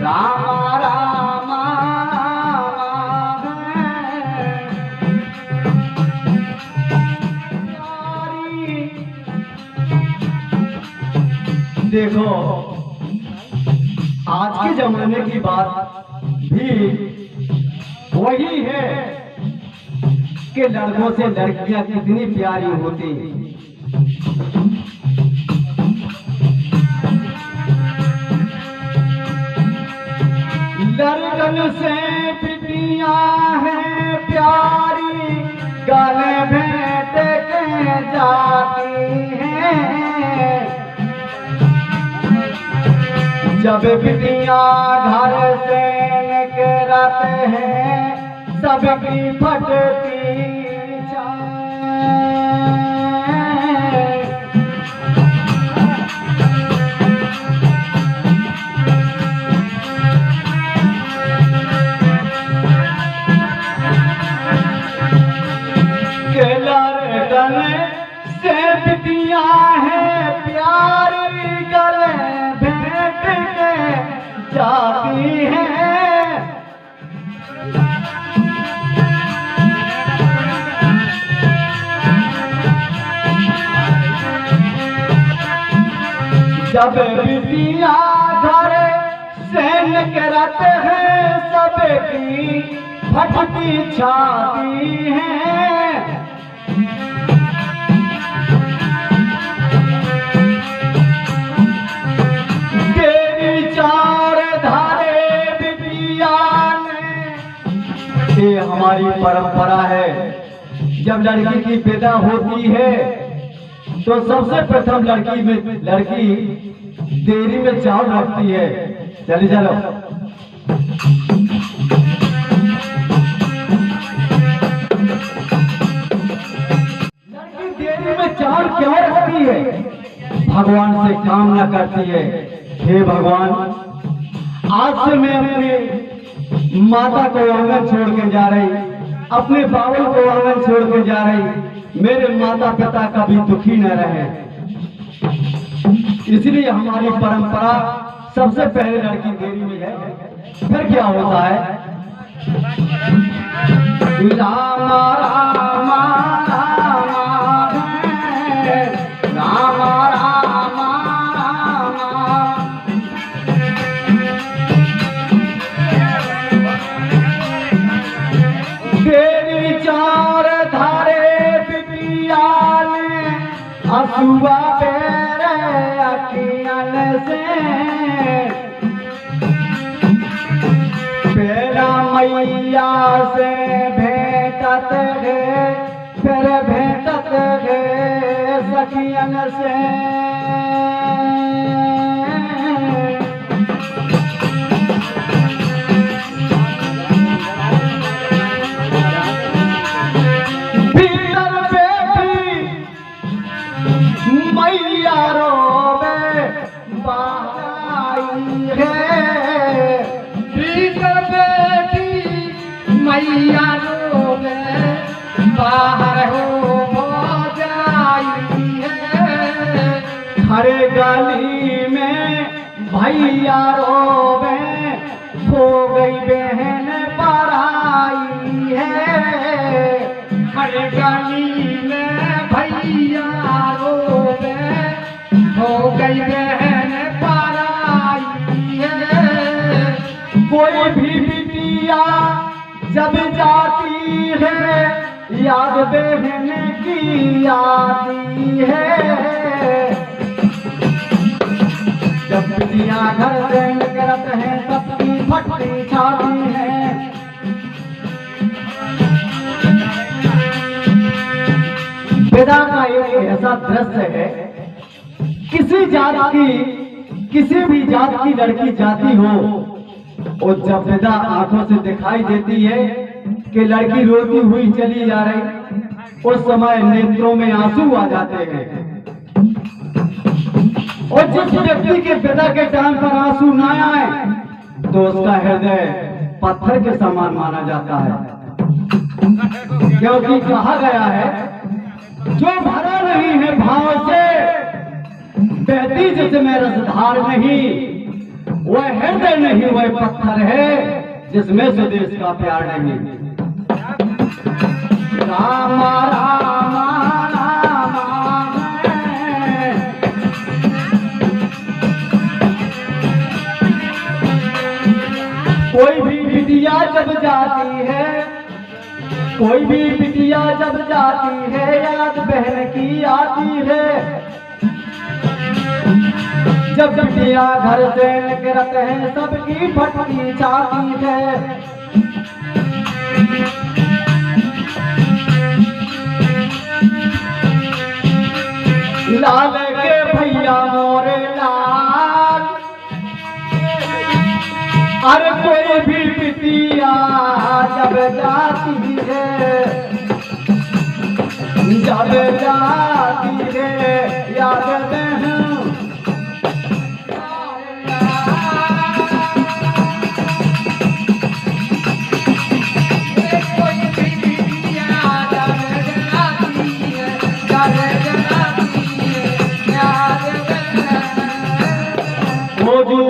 रामा रामा देखो आज के जमाने की बात भी वही है कि लड़कों से लड़कियां कितनी प्यारी होती। लड़कन से बिटियां हैं प्यारी, गले भेंट के जाती हैं। जब बिटियां घर से निकलते हैं सबकी फटती लड़कन से बिटियां हैं प्यारी, गले भेंट के जाती हैं। जब बिटियां घर से निकलते हैं सबकी फटती छाती हैं। ये हमारी परंपरा है। जब लड़की की पैदा होती है तो सबसे प्रथम लड़की देरी में चावल रखती है। चलिए चलो लड़की देरी में चावल क्यों रखती है? भगवान से कामना करती है, हे भगवान आज से मैं अपने माता को आंगन छोड़ के जा रही, अपने बाबू को आंगन छोड़ के जा रही, मेरे माता पिता कभी दुखी न रहे। इसलिए हमारी परंपरा सबसे पहले लड़की देरी में जाए। फिर क्या होता है? रामा रामा रामा रामा तेरी चार धारे बिटिया ने हंसुआ तेरे अखियन से पेरा मैया से भेंटत है, फिर भेंटत है सखियन से। मैया रोवे बाई है, भीतर बेटी मैया रोवे बाहर हो जाई है। हरे गली में भैया रोवे हो गई बहन पराई है। हरे गली में भैया हो गई बहन पराई है। कोई भी बिटिया जब जाती है याद बहन की आती है। जब बिटिया घर से निकलते हैं सबकी फटती छाती है। विदा का एक ऐसा दृश्य है, किसी जात की किसी भी जात की लड़की जाती हो और जब विदा आंखों से दिखाई देती है कि लड़की रोती हुई चली जा रही, उस समय नेत्रों में आंसू आ जाते हैं। और जिस व्यक्ति के विदा के टाइम पर आंसू ना आए तो उसका हृदय पत्थर के समान माना जाता है, क्योंकि कहा गया है जो भरा नहीं है भाव से बहती जिसमें रसधार नहीं, वह हृदय नहीं, वह पत्थर है जिसमें स्वदेश का प्यार नहीं। रामा रामा रामा है। कोई भी बिटिया जब जाती है, कोई भी बिटिया जब जाती है, याद बहन की आती है। जब बिटिया घर से निकलते हैं, सबकी फटती छाती है। लाल के भैया मोरे लाल, अरे कोई भी बिटिया जब जाती है, जब जाती है, याद बहन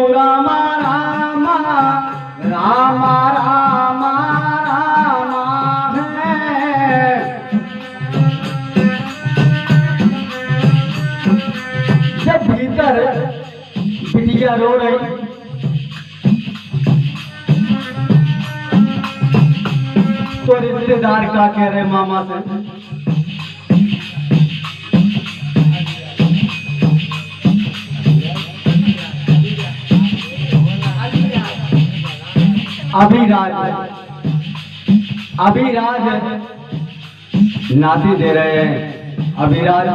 रामा रामा रामा रामा रामा है। जब भीतर बिटिया रो रही, तो रिश्तेदार क्या कह रहे मामा से, अभिराज नाती दे रहे हैं। अभिराज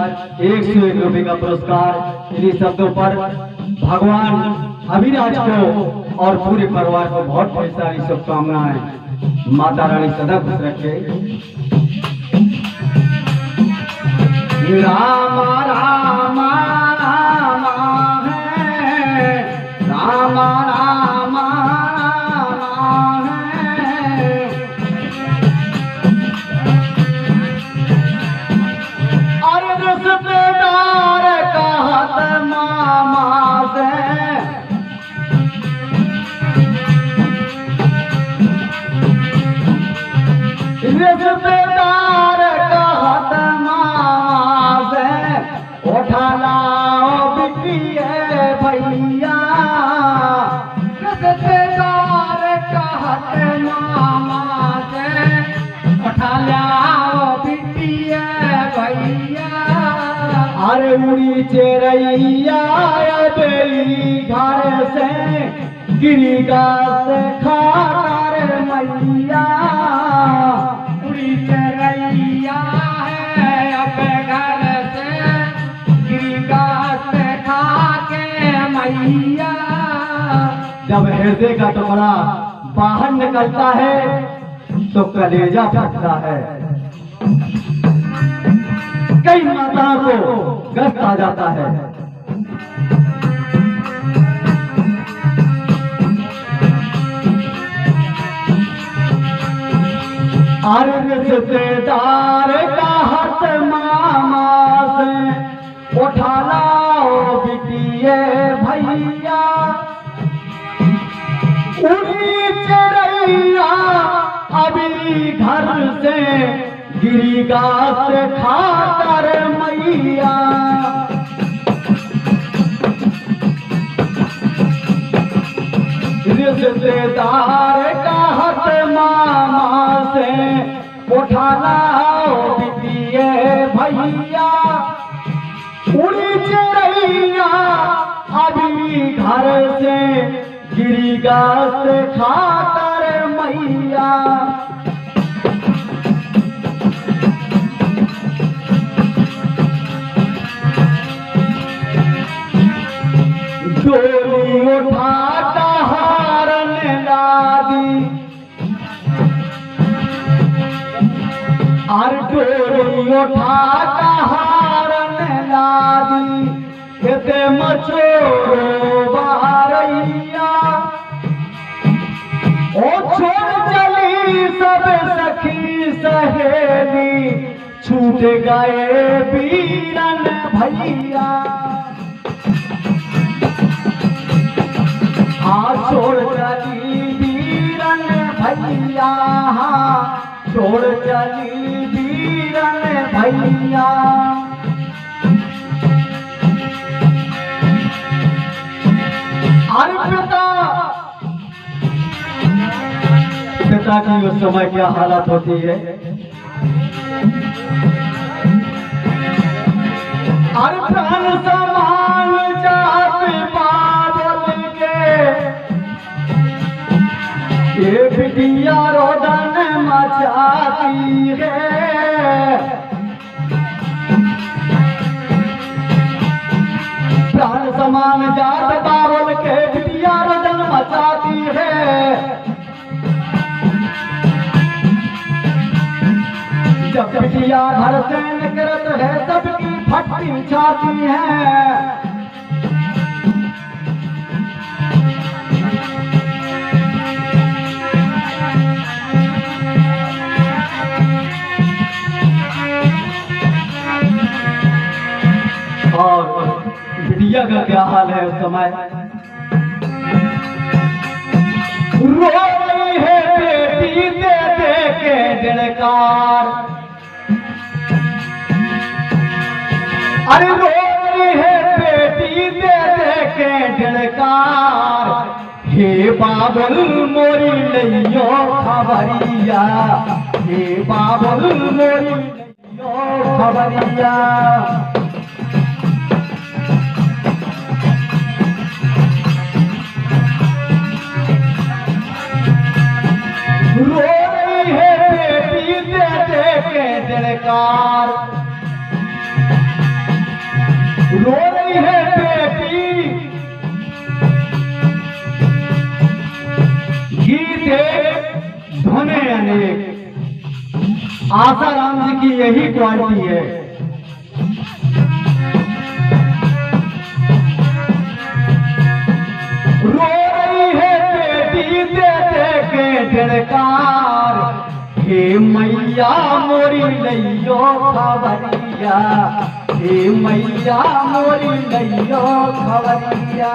101 रुपये का पुरस्कार। इन्हीं शब्दों पर भगवान अभिराज को और पूरे परिवार को बहुत ढेर सारी शुभकामनाएं। माता रानी सदा खुश रखे। रामा रामा रामा है, रामा रामा रिश्तेदार कहत मामा से, उठा लाओ बिटिया भैया। रिश्तेदार कहत मामा से, उठा लाओ बिटिया भैया। अरे उड़ी चेरैया बेली घर से, गिरिगा से खाकर मैया। उड़ी चेरैया है अब घर से, गिरिगा से खाके मैया। जब हृदय का टुकड़ा बाहर निकलता है तो कलेजा फटता है। कई माताओं को ग्रस्त आ जाता है। अरे रिश्तेदार का हाथ मामा से, उठा लाओ बिटिया भैया। उड़ी चेरैया अभी घर से, गिरिगा से खाकर मैया। रिश्तेदार का हाथ मामा से, उठा लाओ बिटिया भैया। उड़ी चेरैया अभी घर से, गिरिगा से खाकर मैया। डोली उठाता हारन लादी, और डोली उठाता हारन लादी। कहते मचोरो बारैया, ओ छोड़ चली सब सखी सहेली। छूट गए वीरन भैया। भैया छोड़ चली वीरन भैया। अरे पिता की उस समय क्या हालत होती है। अरे प्राण समान जात बाबल के ये बिटिया रोदन मचाती है। प्राण समान जात बाबल के बिटिया रोदन मचाती है। जब बिटिया घर से निकलत है सबकी फटती छाती है। और बिटिया का क्या हाल है उस समय। रो रही है बेटी दे दे के डकार। अरे रो रही है बेटी दे दे के डकार। हे बाबुल मोरी लइयो खबरिया। हे बाबुल मोरी लइयो खबरिया। रो रही है बेटी दे दे के डकार। रो रही है बेटी गीते धुने अनेक। आसाराम जी की यही क्वालिटी है। रो रही है बेटी दे दे के डकार। हे मैया मोरी लइयो खबरिया। हे मैया मोरी लइयो खबरिया।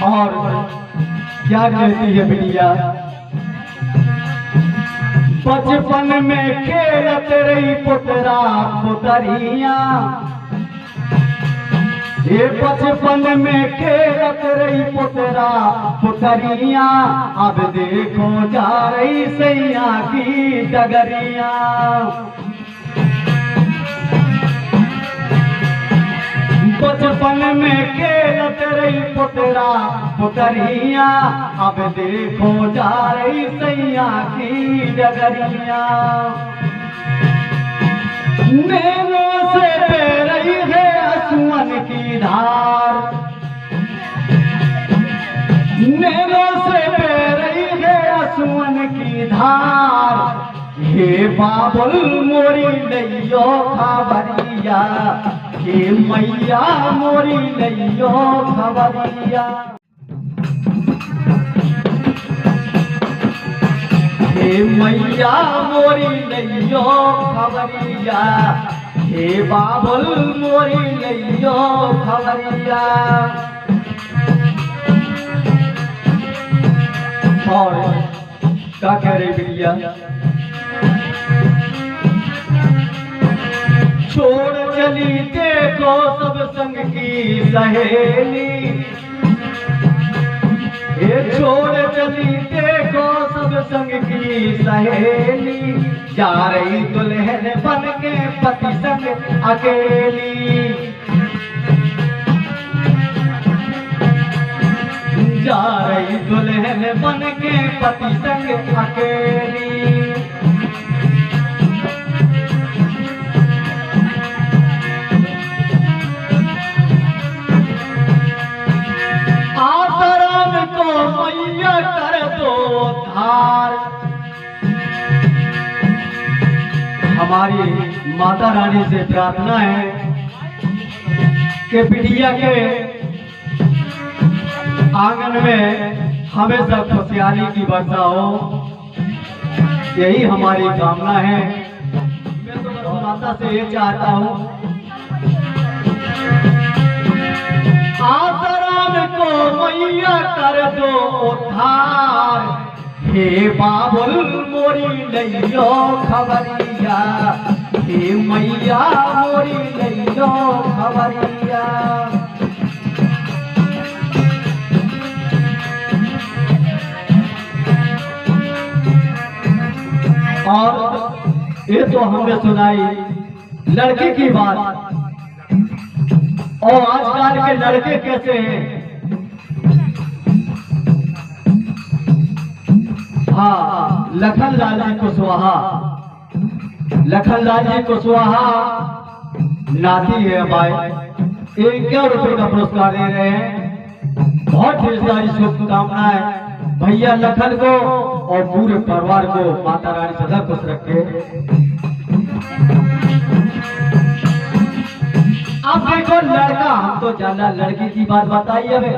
और क्या कहती है बिटिया। बचपन में खेलत रही पुतरा पुतरिया। ये बचपन में खेलत रही पुतरा पुतरिया। अब देखो जा रही सैया की डगरिया। बचपन में खेलत रही पुतरा पुतरिया। अब देखो जा रही सैया की डगरिया। नैनों से बह रही है आंसुअन की धार। नैनों से बह रही है आंसुअन की धार। हे बाबुल मोरी लइयो खबरिया। हे मैया मोरी लइयो खबरिया। हे मैया मोरी लइयो खबरिया। हे बाबुल मोरी लइयो खबरिया। और क्या कह रही बिटिया। छोड़ चली देखो सब संग की सहेली। ये छोड़ चली देखो सब संग की सहेली। जा रही दुल्हन बन के पति संग अकेली। जा रही दुल्हन बन के पति संग अकेली। आसाराम को मैया कर दो धार। हमारी माता रानी से प्रार्थना है कि बिटिया के आंगन में हमेशा खुशहाली की वर्षा हो। यही हमारी कामना है। मैं तो माता से ये चाहता हूँ आसाराम को मैया कर दो उद्धार, हे बाबुल मोरी लइयो खबरिया, हे मैया मोरी लइयो खबरिया। और ये तो हमने सुनाई लड़के की बात, और आजकल के लड़के कैसे हैं। हाँ, लखनलाल जी कुशवाहा, लखनलाल जी कुशवाहा नाती है हमारे, 1 रुपए का पुरस्कार दे रहे हैं। बहुत ढेर सारी शुभकामनाएं भैया लखन को और पूरे परिवार को, माता रानी सदा खुश रखे। अब देखो लड़का, हम तो ज्यादा लड़की की बात बताई, हमें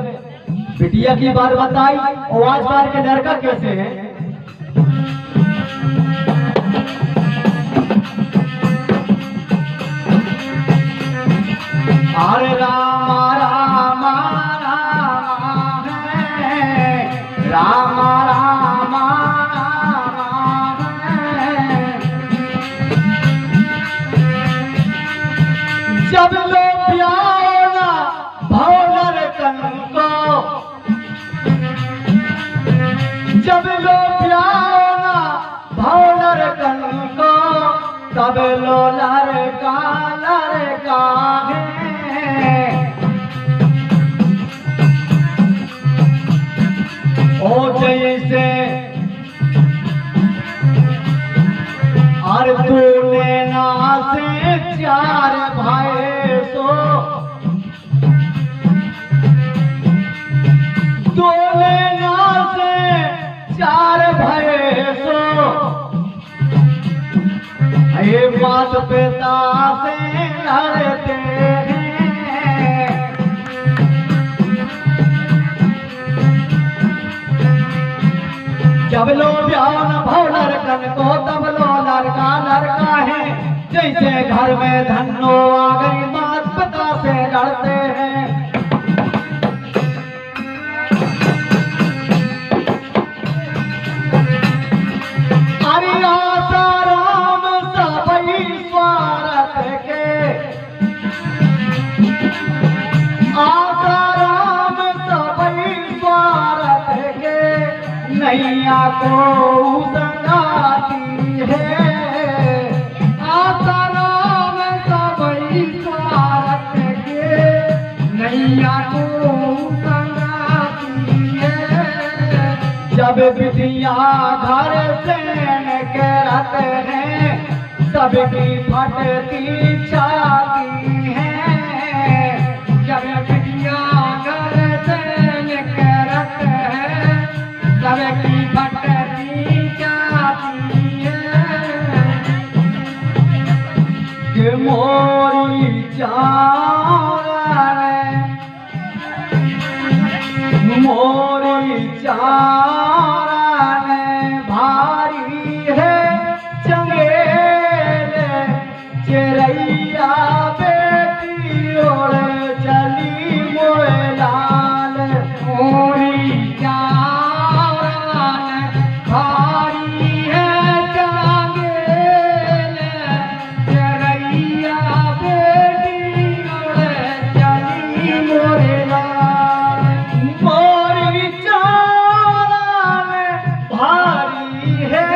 बिटिया की बात बताई, और आजकल के लड़का कैसे है। अरे रामा रामा रामा है, रामा रामा रामा है। जब लो प्यारा भौलर कन को, जब लो प्यारा भौलर कन को, तब लो लड़का लड़का है। ओ जैसे और तूने ना से 4 भाई सो, तूने ना से 4 भाई सो, ये बात पिता से लड़ते हैं। जब लो ब्यान भौलर कन को, तब लो लड़का लड़का है। जैसे घर में धनो आ गई, मात पिता से लड़ते हैं। अरे आसाराम सबई स्वार्थ के, आसाराम सबई स्वार्थ के, नैया को संगाती है। आसाराम सबई स्वार्थ के, नैया को संगाती है। जब बिटिया घर से निकलत है, सबकी फटती छाती है। जब बिटिया घर से निकलत है, सबकी फटती छाती है। ये मोरी चारण, मोरी चारण भारी है। चंगेल चिरैया बेटी ओर चली मोलाल, मोरी चारण भारी है। चंगेल चिरैया बेटी ओर चली मोलाल, मोरी चारण भारी है।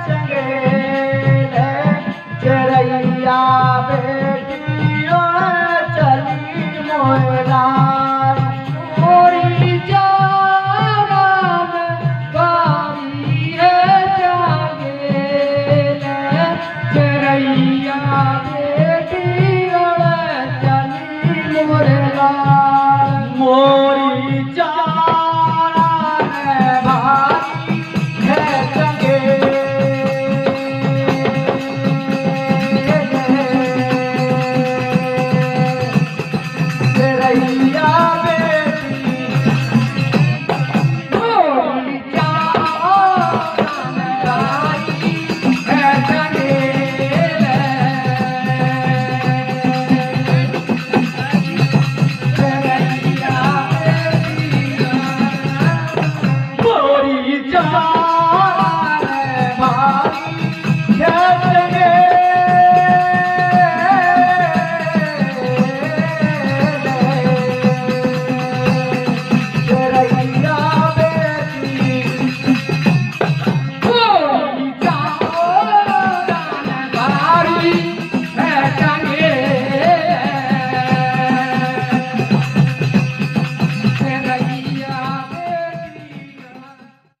चंगेल चिरैया बेटी माई